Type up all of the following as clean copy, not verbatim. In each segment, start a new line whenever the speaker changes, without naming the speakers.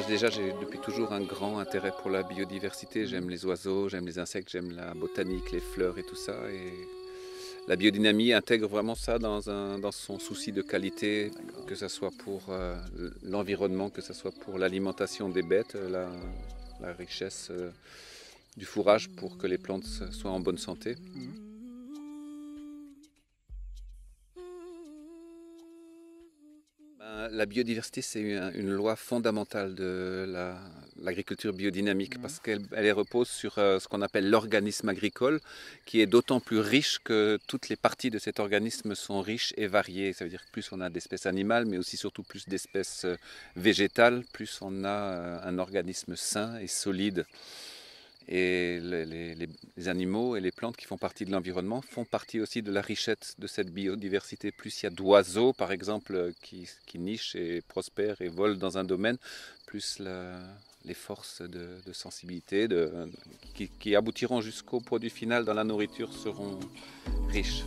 Déjà, j'ai depuis toujours un grand intérêt pour la biodiversité. J'aime les oiseaux, j'aime les insectes, j'aime la botanique, les fleurs et tout ça. Et la biodynamie intègre vraiment ça dans son souci de qualité, que ce soit pour l'environnement, que ce soit pour l'alimentation des bêtes, la richesse du fourrage pour que les plantes soient en bonne santé. La biodiversité, c'est une loi fondamentale de l'agriculture biodynamique parce qu'elle repose sur ce qu'on appelle l'organisme agricole, qui est d'autant plus riche que toutes les parties de cet organisme sont riches et variées. Ça veut dire que plus on a d'espèces animales, mais aussi surtout plus d'espèces végétales, plus on a un organisme sain et solide. Et les animaux et les plantes qui font partie de l'environnement font partie aussi de la richesse de cette biodiversité. Plus il y a d'oiseaux, par exemple, qui nichent et prospèrent et volent dans un domaine, plus les forces de sensibilité qui aboutiront jusqu'au produit final dans la nourriture seront riches.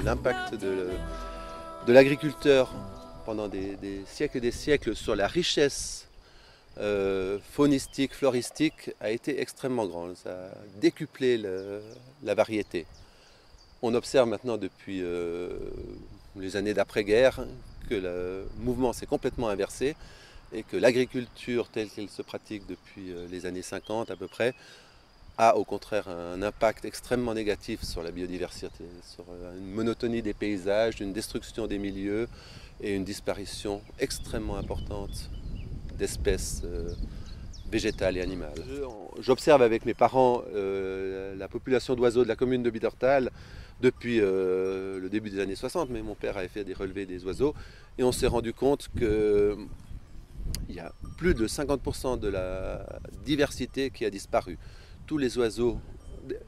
L'impact de l'agriculteur pendant des siècles et des siècles sur la richesse faunistique, floristique a été extrêmement grand. Ça a décuplé la variété. On observe maintenant depuis les années d'après-guerre que le mouvement s'est complètement inversé et que l'agriculture telle qu'elle se pratique depuis les années 50 à peu près a au contraire un impact extrêmement négatif sur la biodiversité, sur une monotonie des paysages, une destruction des milieux et une disparition extrêmement importante d'espèces végétales et animales. J'observe avec mes parents la population d'oiseaux de la commune de Biedertal depuis le début des années 60, mais mon père avait fait des relevés des oiseaux et on s'est rendu compte qu'il y a plus de 50% de la diversité qui a disparu. Tous les oiseaux,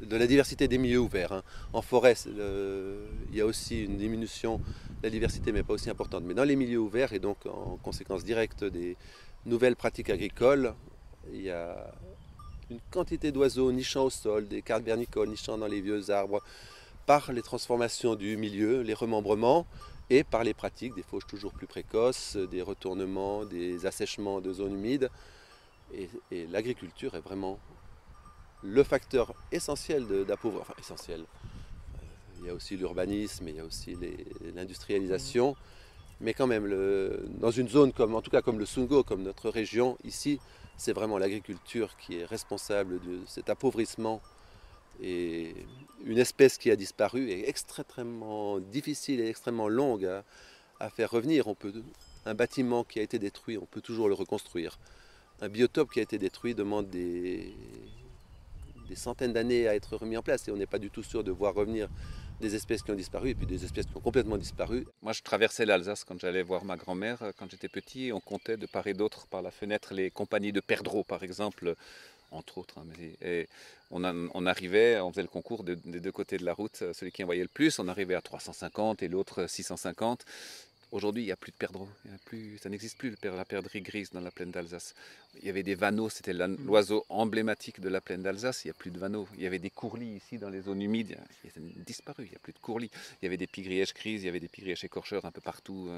de la diversité des milieux ouverts. Hein. En forêt, il y a aussi une diminution de la diversité, mais pas aussi importante. Mais dans les milieux ouverts, et donc en conséquence directe des nouvelles pratiques agricoles, il y a une quantité d'oiseaux nichant au sol, des carpes vernicoles nichant dans les vieux arbres, par les transformations du milieu, les remembrements, et par les pratiques des fauches toujours plus précoces, des retournements, des assèchements de zones humides. Et l'agriculture est vraiment le facteur essentiel d'appauvrir, enfin essentiel, il y a aussi l'urbanisme, il y a aussi l'industrialisation, mais quand même, dans une zone comme, en tout cas comme le Sungo, comme notre région, ici, c'est vraiment l'agriculture qui est responsable de cet appauvrissement. Et une espèce qui a disparu est extrêmement difficile et extrêmement longue à faire revenir. Un bâtiment qui a été détruit, on peut toujours le reconstruire. Un biotope qui a été détruit demande des centaines d'années à être remis en place et on n'est pas du tout sûr de voir revenir des espèces qui ont disparu et puis des espèces qui ont complètement disparu.
Moi, je traversais l'Alsace quand j'allais voir ma grand-mère quand j'étais petit et on comptait de part et d'autre par la fenêtre les compagnies de perdreaux, par exemple, entre autres. Hein, et on arrivait, on faisait le concours des deux côtés de la route, celui qui envoyait le plus, on arrivait à 350 et l'autre 650. Aujourd'hui, il n'y a plus de perdreaux. Ça n'existe plus la perdrix grise dans la plaine d'Alsace. Il y avait des vanneaux, c'était l'oiseau emblématique de la plaine d'Alsace. Il n'y a plus de vanneaux. Il y avait des courlis ici dans les zones humides. Ils ont disparu. Il n'y a plus de courlis. Il y avait des pigrièches grises, il y avait des pigrièches écorcheurs un peu partout.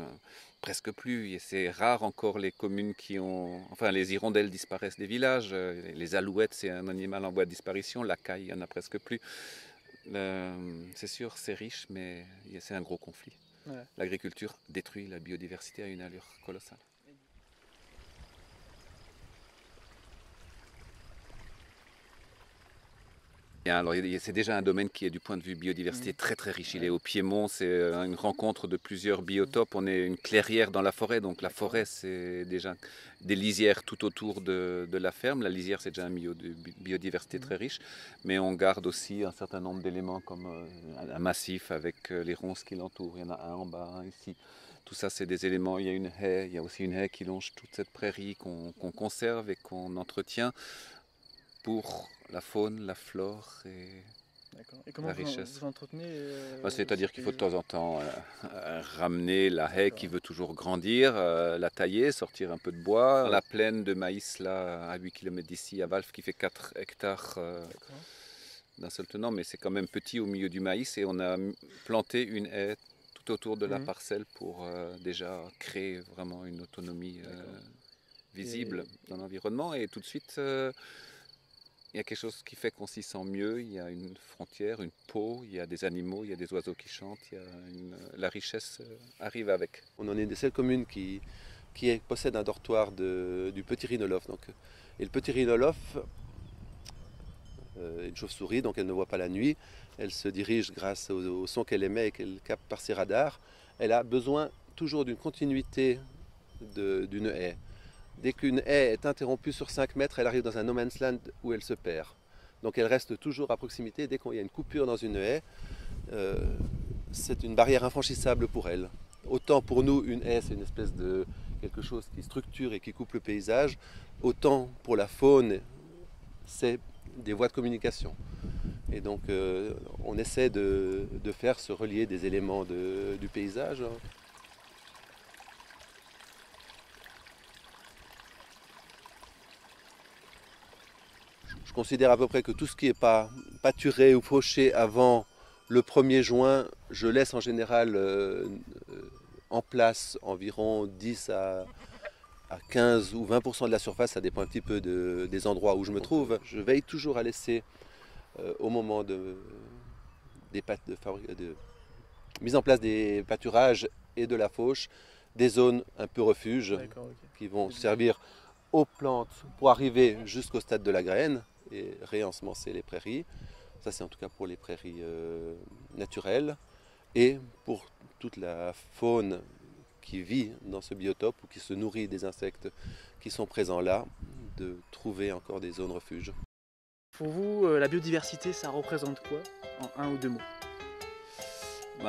Presque plus. Et c'est rare encore les communes qui ont. Enfin, les hirondelles disparaissent des villages. Les alouettes, c'est un animal en voie de disparition. La caille, il n'y en a presque plus. C'est sûr, c'est riche, mais c'est un gros conflit. Ouais. L'agriculture détruit la biodiversité à une allure colossale. Alors, c'est déjà un domaine qui est du point de vue biodiversité très très riche. Il est au Piémont, c'est une rencontre de plusieurs biotopes. On est une clairière dans la forêt, donc la forêt c'est déjà des lisières tout autour de la ferme. La lisière c'est déjà un milieu de biodiversité très riche, mais on garde aussi un certain nombre d'éléments comme un massif avec les ronces qui l'entourent. Il y en a un en bas, un ici. Tout ça c'est des éléments. Il y a une haie, il y a aussi une haie qui longe toute cette prairie qu'on conserve et qu'on entretient pour la faune, la flore et
D'accord. Et comment
la
vous,
richesse.
vous entretenez
C'est-à-dire
ces
qu'il faut de
paysages?
temps en temps ramener la haie qui veut toujours grandir, la tailler, sortir un peu de bois. La plaine de maïs là, à 8 km d'ici, à Valves, qui fait 4 hectares
D'accord.
d'un seul tenant, mais c'est quand même petit au milieu du maïs. Et on a planté une haie tout autour de la parcelle pour déjà créer vraiment une autonomie visible dans l'environnement. Et tout de suite, il y a quelque chose qui fait qu'on s'y sent mieux. Il y a une frontière, une peau, il y a des animaux, il y a des oiseaux qui chantent. La richesse arrive avec.
On en est une des seules communes qui possède un dortoir du petit rhinolophe. Donc, et le petit rhinolophe, une chauve-souris, donc elle ne voit pas la nuit. Elle se dirige grâce au son qu'elle émet et qu'elle capte par ses radars. Elle a besoin toujours d'une continuité d'une haie. Dès qu'une haie est interrompue sur 5 mètres, elle arrive dans un no man's land où elle se perd. Donc elle reste toujours à proximité. Dès qu'il y a une coupure dans une haie, c'est une barrière infranchissable pour elle. Autant pour nous, une haie, c'est une espèce de quelque chose qui structure et qui coupe le paysage, autant pour la faune, c'est des voies de communication. Et donc on essaie de faire se relier des éléments du paysage. Je considère à peu près que tout ce qui n'est pas pâturé ou fauché avant le 1er juin, je laisse en général en place environ 10 à 15 ou 20% de la surface, ça dépend un petit peu des endroits où je me trouve. Je veille toujours à laisser au moment de mise en place des pâturages et de la fauche, des zones un peu refuge qui vont servir aux plantes pour arriver jusqu'au stade de la graine et réensemencer les prairies. Ça c'est en tout cas pour les prairies naturelles et pour toute la faune qui vit dans ce biotope ou qui se nourrit des insectes qui sont présents là, de trouver encore des zones refuges.
Pour vous, la biodiversité, ça représente quoi en 1 ou 2 mots?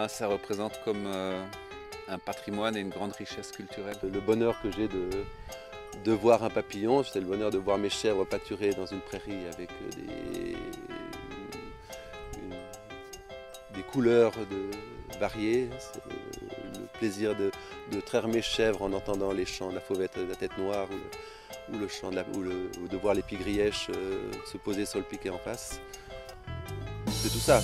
Ça représente comme un patrimoine et une grande richesse culturelle.
Le bonheur que j'ai de voir un papillon, c'est le bonheur de voir mes chèvres pâturer dans une prairie avec des couleurs variées. C'est le plaisir de traire mes chèvres en entendant les chants de la fauvette de la tête noire ou de voir les pie-grièches se poser sur le piquet en face. C'est tout ça.